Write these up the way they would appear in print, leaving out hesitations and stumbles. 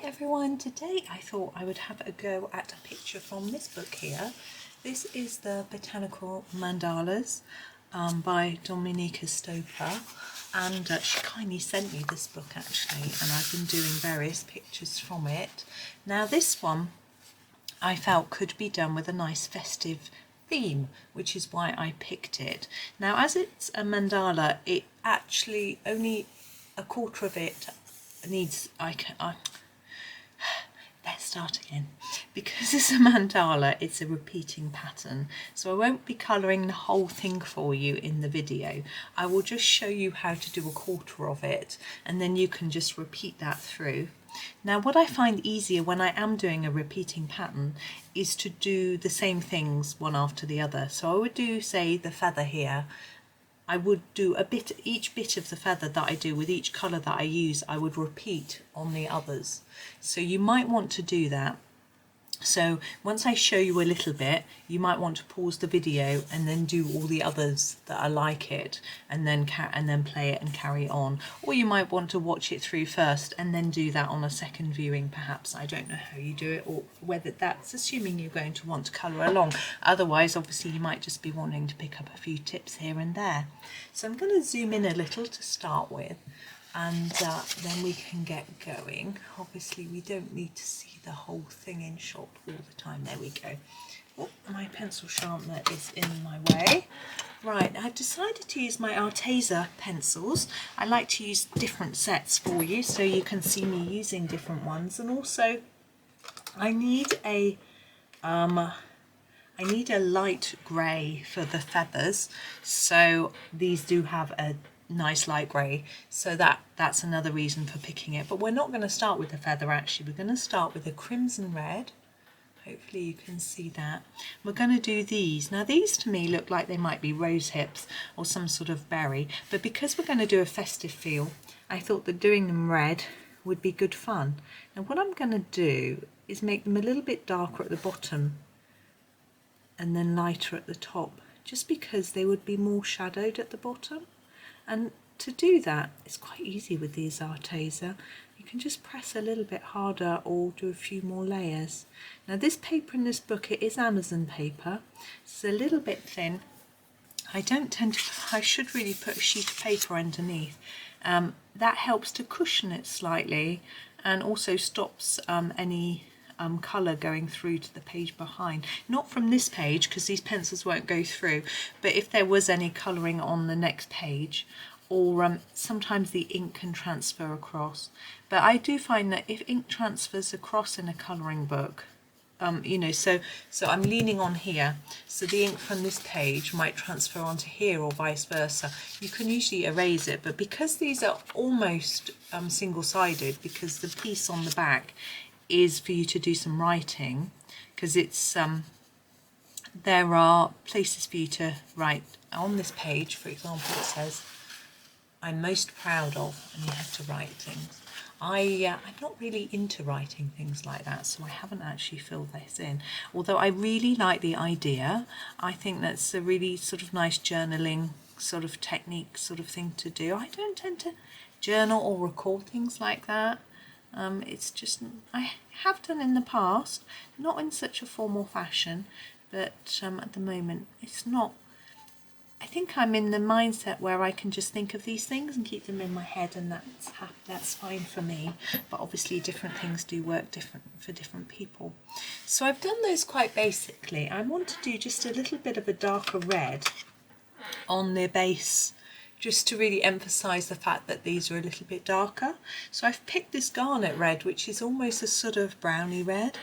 everyone, today I thought I would have a go at a picture from this book here. This is the Botanical Mandalas by Dominica Stoppa, and she kindly sent me this book actually, and I've been doing various pictures from it. Now this one I felt could be done with a nice festive theme, which is why I picked it. Now as it's a mandala, it actually only a quarter of it needs, let's start again. Because it's a mandala, it's a repeating pattern, so I won't be colouring the whole thing for you in the video. I will just show you how to do a quarter of it, and then you can just repeat that through. Now what I find easier when I am doing a repeating pattern is to do the same things one after the other. So I would do, say, the feather here. I would do each bit of the feather that I do with each colour that I use, I would repeat on the others. So you might want to do that. So once I show you a little bit, you might want to pause the video and then do all the others that are like it, and then play it and carry on. Or you might want to watch it through first and then do that on a second viewing perhaps. I don't know how you do it, or whether that's assuming you're going to want to colour along. Otherwise, obviously, you might just be wanting to pick up a few tips here and there. So I'm going to zoom in a little to start with, and then we can get going. Obviously we don't need to see the whole thing in shot all the time. There we go. Oh, my pencil sharpener is in my way. Right, I've decided to use my Arteza pencils. I like to use different sets for you so you can see me using different ones, and also I need a light grey for the feathers, so these do have a nice light grey, so that's another reason for picking it. But we're not going to start with the feather actually, we're going to start with a crimson red. Hopefully you can see that. We're going to do these. Now these to me look like they might be rose hips or some sort of berry, but because we're going to do a festive feel, I thought that doing them red would be good fun. Now what I'm going to do is make them a little bit darker at the bottom and then lighter at the top, just because they would be more shadowed at the bottom. And to do that, it's quite easy with these Arteza. You can just press a little bit harder or do a few more layers. Now this paper in this book, it is Amazon paper. It's a little bit thin. I should really put a sheet of paper underneath. That helps to cushion it slightly, and also stops any colour going through to the page behind. Not from this page, because these pencils won't go through, but if there was any colouring on the next page, or sometimes the ink can transfer across. But I do find that if ink transfers across in a colouring book, you know, so I'm leaning on here, so the ink from this page might transfer onto here or vice versa. You can usually erase it, but because these are almost single-sided, because the piece on the back is for you to do some writing, because it's there are places for you to write. On this page, for example, it says, "I'm most proud of," and you have to write things. I'm not really into writing things like that, so I haven't actually filled this in, although I really like the idea. I think that's a really sort of nice journaling sort of technique sort of thing to do. I don't tend to journal or record things like that. It's just, I have done in the past, not in such a formal fashion, but at the moment it's not. I think I'm in the mindset where I can just think of these things and keep them in my head, and that's fine for me. But obviously different things do work different for different people. So I've done those quite basically. I want to do just a little bit of a darker red on the base, just to really emphasise the fact that these are a little bit darker. So I've picked this Garnet Red, which is almost a sort of browny red.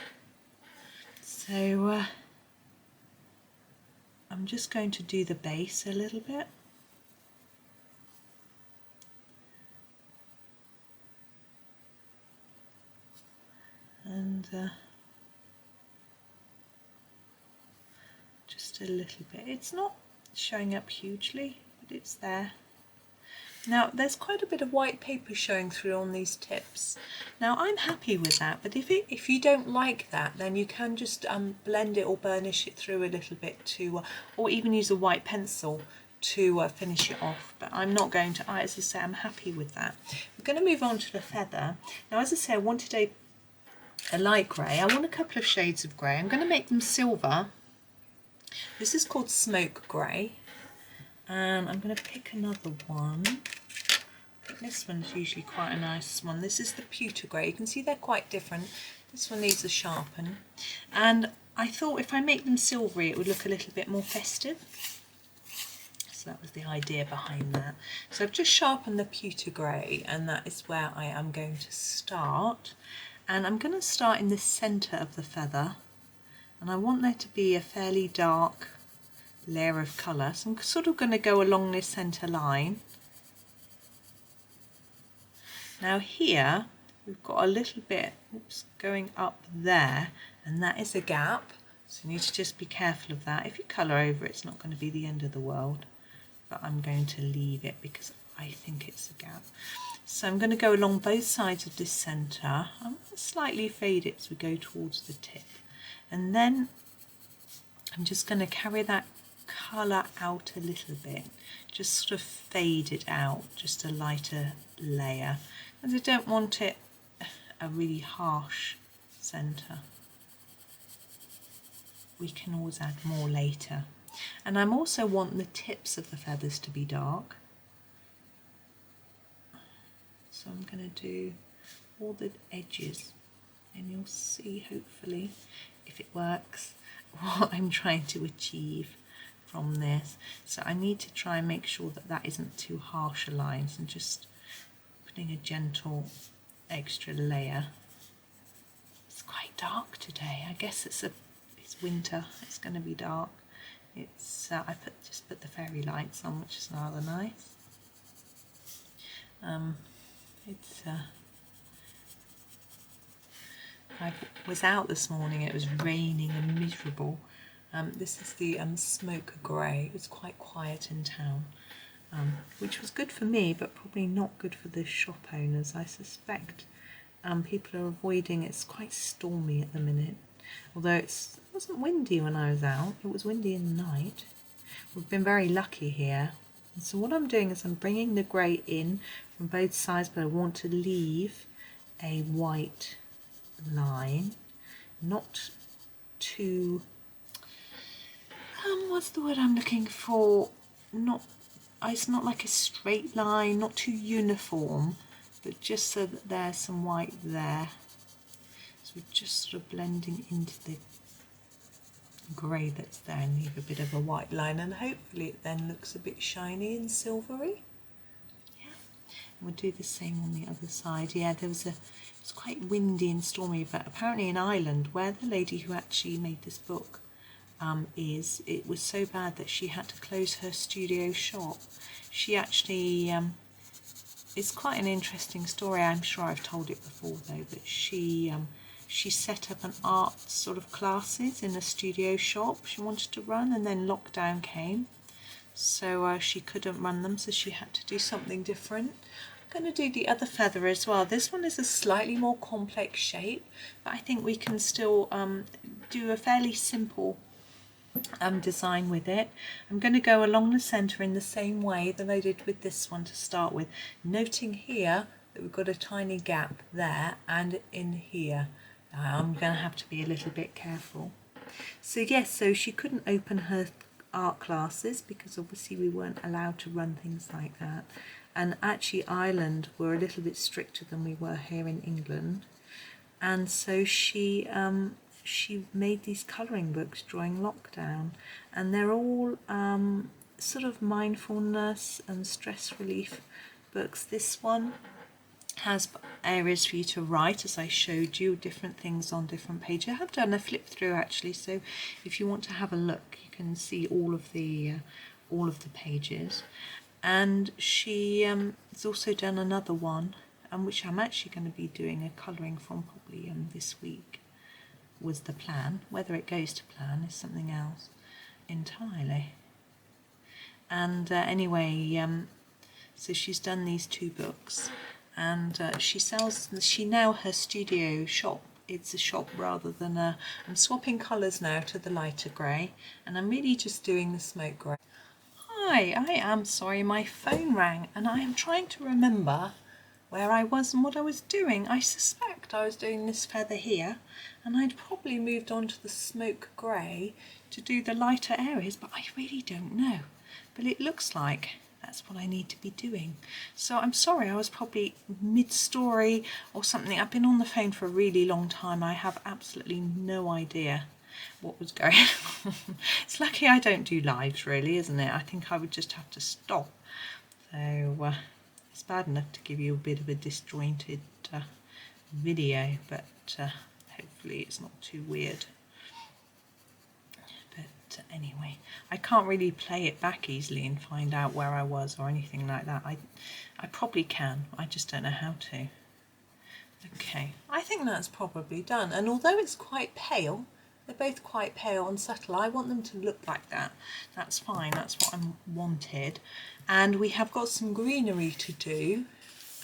So I'm just going to do the base a little bit. And just a little bit. It's not showing up hugely, but it's there. Now there's quite a bit of white paper showing through on these tips. Now I'm happy with that, but if you don't like that, then you can just blend it or burnish it through a little bit to, or even use a white pencil to finish it off. But I'm not going to, as I say, I'm happy with that. We're going to move on to the feather. Now as I say, I wanted a a light grey. I want a couple of shades of grey. I'm going to make them silver. This is called Smoke Gray, and I'm going to pick another one. This one's usually quite a nice one. This is the Pewter Gray. You can see they're quite different. This one needs a sharpen, and I thought if I make them silvery it would look a little bit more festive. So that was the idea behind that. So I've just sharpened the Pewter Gray, and that is where I am going to start. And I'm going to start in the centre of the feather, and I want there to be a fairly dark layer of colour. So I'm sort of going to go along this centre line. Now here we've got a little bit going up there, and that is a gap, so you need to just be careful of that. If you colour over it, it's not going to be the end of the world, but I'm going to leave it because I think it's a gap. So I'm going to go along both sides of this centre. I'm going to slightly fade it as we go towards the tip, and then I'm just going to carry that colour out a little bit, just sort of fade it out, just a lighter layer, and I don't want it a really harsh centre. We can always add more later. And I'm also want the tips of the feathers to be dark. So I'm going to do all the edges, and you'll see hopefully if it works what I'm trying to achieve from this. So I need to try and make sure that that isn't too harsh a line, and just putting a gentle extra layer. It's quite dark today. I guess it's winter. It's going to be dark. It's I just put the fairy lights on, which is rather nice. I was out this morning. It was raining and miserable. This is the Smoke Gray. It's quite quiet in town, which was good for me, but probably not good for the shop owners. I suspect people are avoiding. It's quite stormy at the minute, although it wasn't windy when I was out. It was windy in the night. We've been very lucky here. And so what I'm doing is I'm bringing the grey in from both sides, but I want to leave a white line, not too what's the word I'm looking for, it's not like a straight line, not too uniform, but just so that there's some white there. So we're just sort of blending into the grey that's there, and leave a bit of a white line, and hopefully it then looks a bit shiny and silvery. Yeah, and we'll do the same on the other side. Yeah, it was quite windy and stormy, but apparently in Ireland, where the lady who actually made this book it was so bad that she had to close her studio shop. She actually it's quite an interesting story. I'm sure I've told it before though, but she set up an art sort of classes in a studio shop she wanted to run, and then lockdown came, so she couldn't run them, so she had to do something different. I'm going to do the other feather as well. This one is a slightly more complex shape, but I think we can still do a fairly simple design with it. I'm going to go along the centre in the same way that I did with this one to start with, noting here that we've got a tiny gap there and in here. I'm going to have to be a little bit careful. So yes, so she couldn't open her art classes because obviously we weren't allowed to run things like that, and actually Ireland were a little bit stricter than we were here in England, and so she made these colouring books during lockdown, and they're all sort of mindfulness and stress relief books. This one has areas for you to write, as I showed you, different things on different pages. I have done a flip through actually, so if you want to have a look, you can see all of the pages. And she has also done another one, which I'm actually going to be doing a colouring from probably this week, was the plan. Whether it goes to plan is something else entirely. And anyway, so she's done these two books, and she now her studio shop, it's a shop rather than a, I'm swapping colours now to the lighter grey, and I'm really just doing the smoke grey. Hi, I am sorry, my phone rang, and I am trying to remember where I was and what I was doing. I suspect I was doing this feather here, and I'd probably moved on to the smoke grey to do the lighter areas, but I really don't know. But it looks like that's what I need to be doing. So I'm sorry, I was probably mid-story or something. I've been on the phone for a really long time. I have absolutely no idea what was going on. It's lucky I don't do lives, really, isn't it? I think I would just have to stop. So it's bad enough to give you a bit of a disjointed video, but hopefully it's not too weird. But anyway, I can't really play it back easily and find out where I was or anything like that. I probably can, I just don't know how to. Okay, I think that's probably done, and although it's quite pale, they're both quite pale and subtle, I want them to look like that. That's fine, that's what I wanted. And we have got some greenery to do,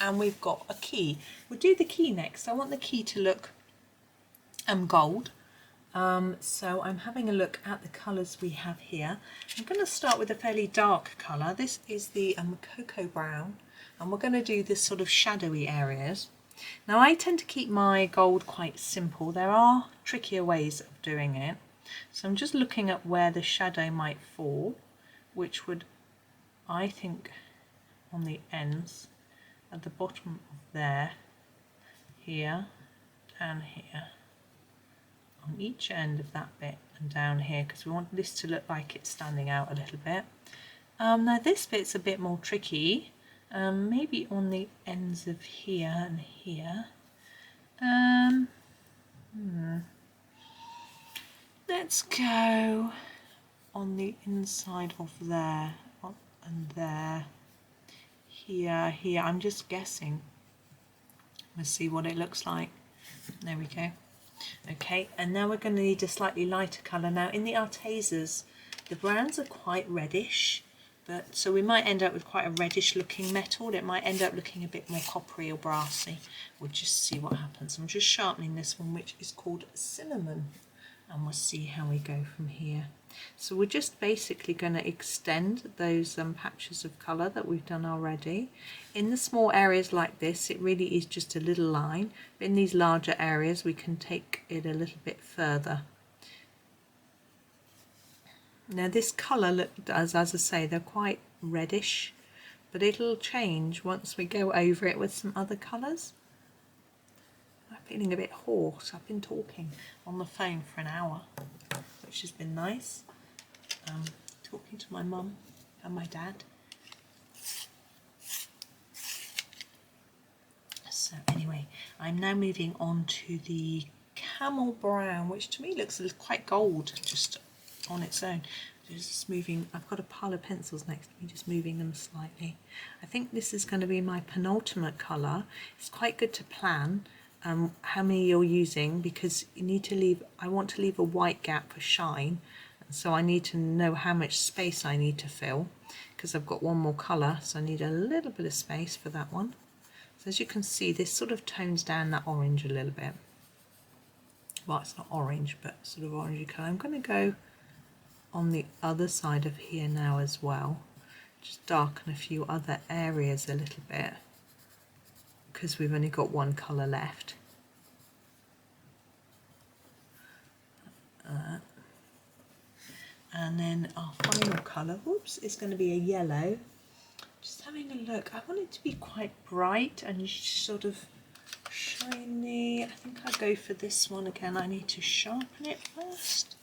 and we've got a key. We'll do the key next. I want the key to look gold. So I'm having a look at the colours we have here. I'm going to start with a fairly dark colour. This is the cocoa brown, and we're going to do this sort of shadowy areas. Now I tend to keep my gold quite simple. There are trickier ways of doing it. So I'm just looking at where the shadow might fall, which would, I think, on the ends, at the bottom of there, here, down here, on each end of that bit and down here, because we want this to look like it's standing out a little bit. Now this bit's a bit more tricky. Maybe on the ends of here and here. Let's go on the inside of there and there. Here. I'm just guessing. Let's see what it looks like. There we go. Okay, and now we're going to need a slightly lighter colour. Now in the Artezas, the browns are quite reddish. But so we might end up with quite a reddish looking metal. It might end up looking a bit more coppery or brassy. We'll just see what happens. I'm just sharpening this one, which is called cinnamon, and we'll see how we go from here. So we're just basically going to extend those patches of colour that we've done already. In the small areas like this, it really is just a little line, but in these larger areas we can take it a little bit further. Now this colour does, as I say, they're quite reddish, but it'll change once we go over it with some other colours. I'm feeling a bit hoarse. I've been talking on the phone for an hour, which has been nice. Talking to my mum and my dad. So anyway, I'm now moving on to the Camel Brown, which to me looks quite gold just on its own. Just moving, I've got a pile of pencils next to me, just moving them slightly. I think this is going to be my penultimate colour. It's quite good to plan how many you're using, because you need to leave, I want to leave a white gap for shine, so I need to know how much space I need to fill, because I've got one more colour, so I need a little bit of space for that one. So as you can see, this sort of tones down that orange a little bit. Well, it's not orange, but sort of orangey colour. I'm going to go on the other side of here now as well, just darken a few other areas a little bit, because we've only got one colour left. And then our final colour, whoops, is going to be a yellow. Just having a look, I want it to be quite bright and sort of shiny. I think I'll go for this one again. I need to sharpen it first.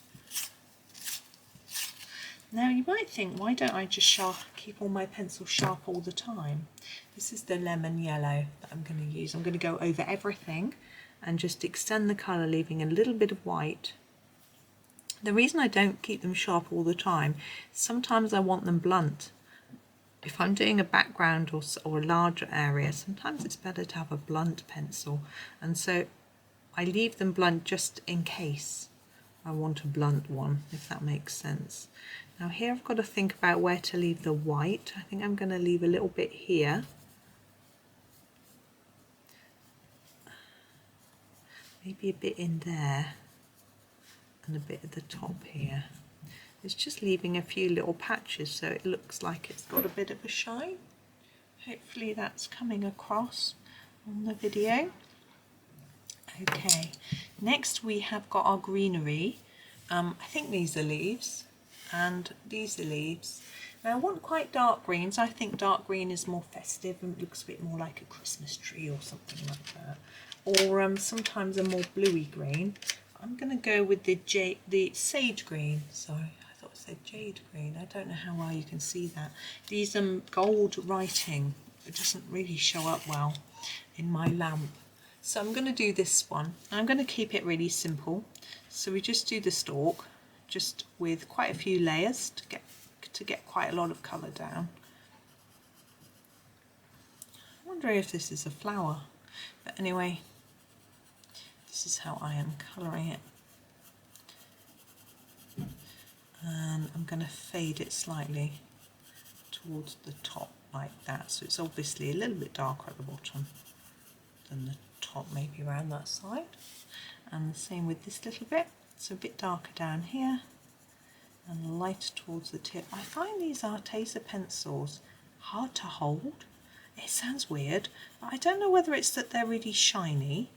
Now you might think, why don't I just keep all my pencils sharp all the time? This is the lemon yellow that I'm going to use. I'm going to go over everything and just extend the colour, leaving a little bit of white. The reason I don't keep them sharp all the time, sometimes I want them blunt. If I'm doing a background or a larger area, sometimes it's better to have a blunt pencil, and so I leave them blunt just in case I want a blunt one, if that makes sense. Now here I've got to think about where to leave the white. I think I'm going to leave a little bit here. Maybe a bit in there and a bit at the top here. It's just leaving a few little patches so it looks like it's got a bit of a shine. Hopefully that's coming across. on the video. Okay, next we have got our greenery. I think these are leaves and these are leaves. Now I want quite dark greens. I think dark green is more festive and looks a bit more like a Christmas tree or something like that. Or sometimes a more bluey green. I'm going to go with the sage green. Sorry, I thought it said jade green. I don't know how well you can see that. These gold writing, it doesn't really show up well in my lamp. So I'm going to do this one. I'm going to keep it really simple. So we just do the stalk, just with quite a few layers to get quite a lot of colour down. I wonder if this is a flower, but anyway, this is how I am colouring it. And I'm going to fade it slightly towards the top like that, so it's obviously a little bit darker at the bottom than the top, maybe around that side. And the same with this little bit, so a bit darker down here and lighter towards the tip. I find these Arteza pencils hard to hold. It sounds weird, but I don't know whether it's that they're really shiny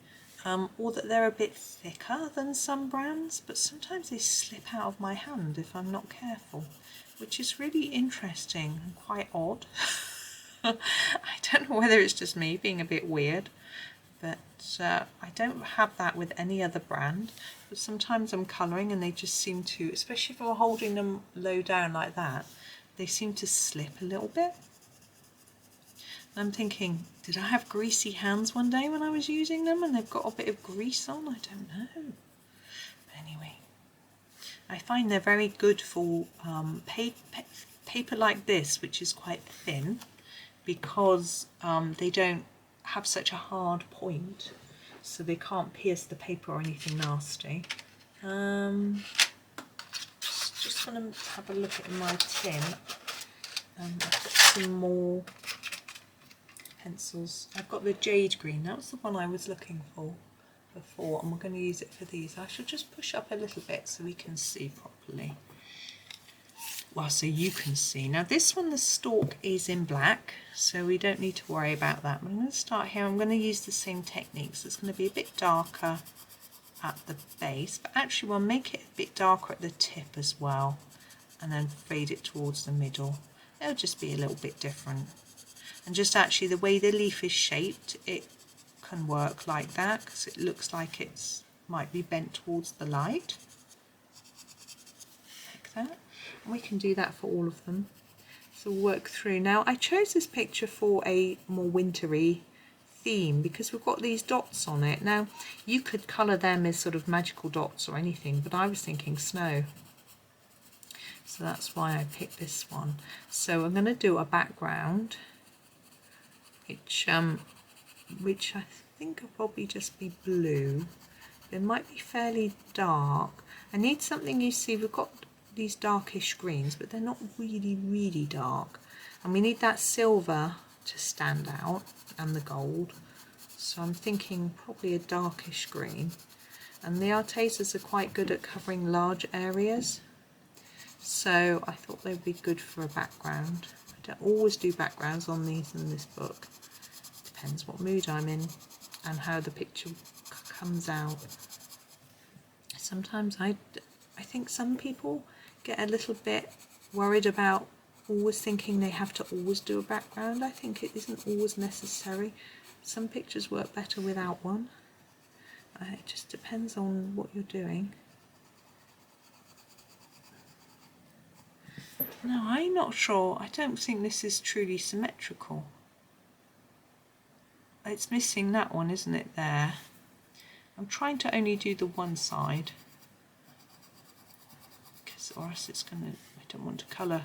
or that they're a bit thicker than some brands, but sometimes they slip out of my hand if I'm not careful, which is really interesting and quite odd. I don't know whether it's just me being a bit weird, but I don't have that with any other brand. But sometimes I'm colouring and they just seem to, especially if I'm holding them low down like that, they seem to slip a little bit. And I'm thinking, did I have greasy hands one day when I was using them and they've got a bit of grease on? I don't know. But anyway, I find they're very good for paper like this, which is quite thin, because they don't have such a hard point, so they can't pierce the paper or anything nasty. Just want to have a look at my tin. I've got some more pencils. I've got the Jade Green, that was the one I was looking for before, and we're going to use it for these. I should just push up a little bit so we can see properly. Well, so you can see. Now this one, the stalk is in black, so we don't need to worry about that. But I'm going to start here. I'm going to use the same techniques. It's going to be a bit darker at the base, but actually we'll make it a bit darker at the tip as well, and then fade it towards the middle. It'll just be a little bit different. And just actually the way the leaf is shaped, it can work like that, because it looks like it's might be bent towards the light. Like that. And we can do that for all of them. So we'll work through. Now I chose this picture for a more wintry theme because we've got these dots on it. Now you could colour them as sort of magical dots or anything, but I was thinking snow. So that's why I picked this one. So I'm going to do a background, which I think will probably just be blue. It might be fairly dark. I need something, you see, we've got these darkish greens, but they're not really, really dark. And we need that silver to stand out and the gold. So I'm thinking probably a darkish green. And the Artezas are quite good at covering large areas. So I thought they'd be good for a background. I don't always do backgrounds on these in this book. Depends what mood I'm in and how the picture comes out. Sometimes I think some people get a little bit worried about always thinking they have to always do a background. I think it isn't always necessary. Some pictures work better without one. It just depends on what you're doing. No, I'm not sure. I don't think this is truly symmetrical. It's missing that one, isn't it, there? I'm trying to only do the one side, or else it's going to, I don't want to colour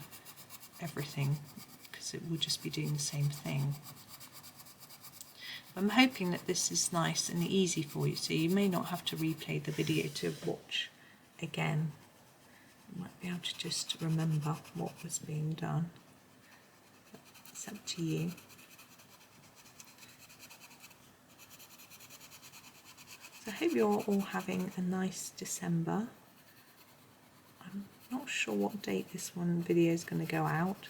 everything because it would just be doing the same thing. I'm hoping that this is nice and easy for you, so you may not have to replay the video to watch again. You might be able to just remember what was being done. But it's up to you. So I hope you're all having a nice December. I'm not sure what date this one video is going to go out.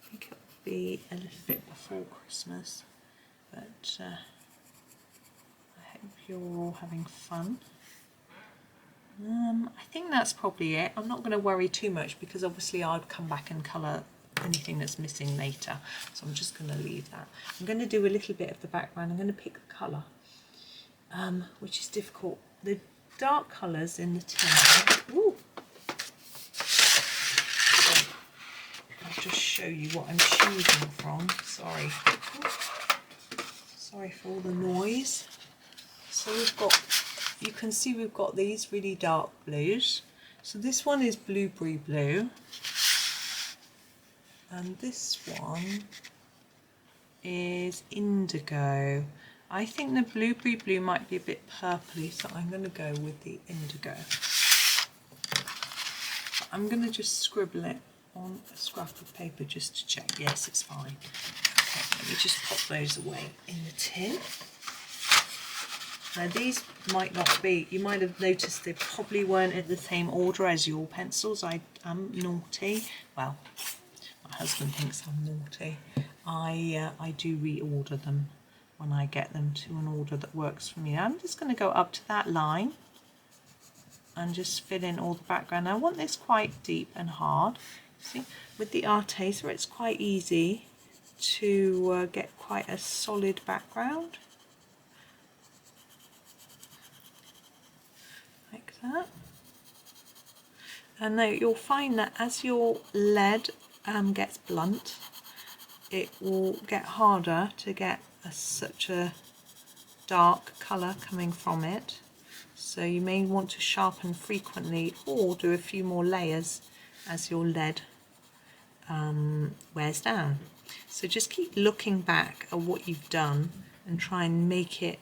I think it will be a little bit before Christmas, but Hope you're all having fun. I think that's probably it. I'm not going to worry too much because obviously I'll come back and colour anything that's missing later. So I'm just going to leave that. I'm going to do a little bit of the background. I'm going to pick the colour, which is difficult. The dark colours in the tin. Ooh. I'll just show you what I'm choosing from. Sorry. Sorry for all the noise. So we've got, you can see we've got these really dark blues. So this one is blueberry blue. And this one is indigo. I think the blueberry blue might be a bit purpley, so I'm going to go with the indigo. I'm going to just scribble it on a scrap of paper just to check. Yes, it's fine. Okay, let me just pop those away in the tin. Now these might not be, you might have noticed they probably weren't in the same order as your pencils. I am naughty. Well, my husband thinks I'm naughty. I do reorder them when I get them to an order that works for me. I'm just going to go up to that line and just fill in all the background. I want this quite deep and hard. See, with the Arteza it's quite easy to get quite a solid background. Like that. And now you'll find that as your lead gets blunt, it will get harder to get such a dark colour coming from it. So you may want to sharpen frequently or do a few more layers as your lead wears down. So just keep looking back at what you've done and try and make it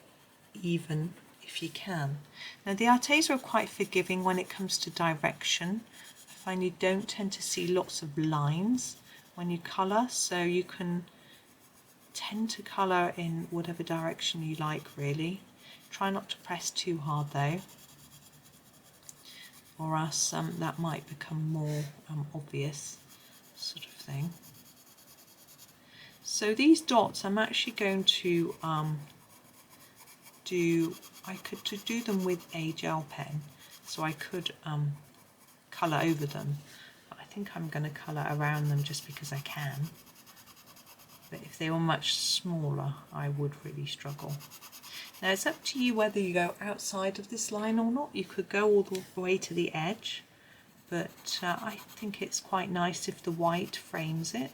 even if you can. Now the Arteza are quite forgiving when it comes to direction. I find you don't tend to see lots of lines when you colour, so you can tend to colour in whatever direction you like really. Try not to press too hard though, or else that might become more obvious sort of thing. So these dots I'm actually going to I could do them with a gel pen, so I could colour over them, but I think I'm going to colour around them just because I can. But if they were much smaller I would really struggle. Now it's up to you whether you go outside of this line or not. You could go all the way to the edge, but I think it's quite nice if the white frames it.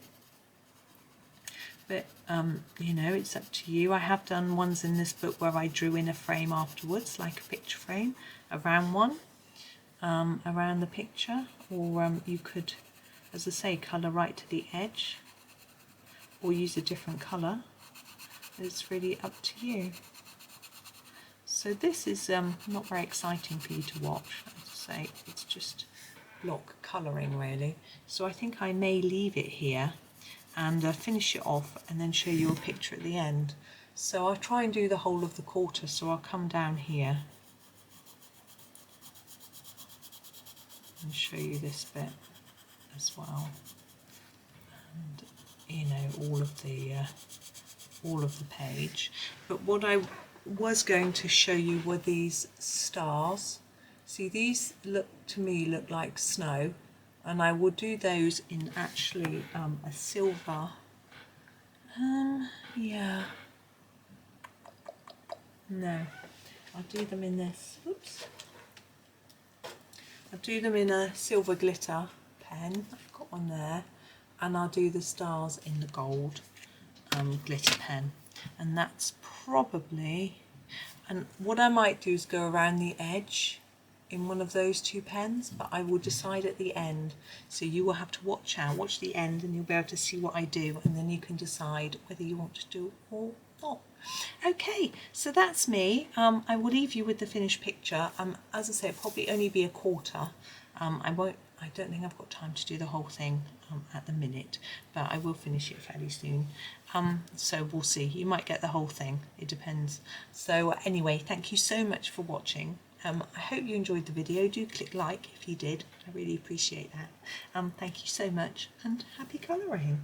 But you know, it's up to you. I have done ones in this book where I drew in a frame afterwards, like a picture frame, around one, around the picture, or you could, as I say, colour right to the edge, or use a different colour. It's really up to you. So this is not very exciting for you to watch. As I say, it's just block colouring really. So I think I may leave it here and finish it off and then show you a picture at the end. So I'll try and do the whole of the quarter, so I'll come down here and show you this bit as well, and you know, all of the page. But what I was going to show you were these stars. See, these look like snow, and I will do those in actually a silver. Yeah. No, I'll do them in this. Oops. I'll do them in a silver glitter pen. I've got one there, and I'll do the stars in the gold glitter pen, and that's probably. And what I might do is go around the edge in one of those two pens, but I will decide at the end, so you will have to watch the end, and you'll be able to see what I do, and then you can decide whether you want to do it or not. Okay, so that's me. I will leave you with the finished picture. As I say, it'll probably only be a quarter. I don't think I've got time to do the whole thing at the minute, but I will finish it fairly soon. So we'll see. You might get the whole thing. It depends. So anyway, thank you so much for watching. I hope you enjoyed the video. Do click like if you did. I really appreciate that. Thank you so much, and happy colouring.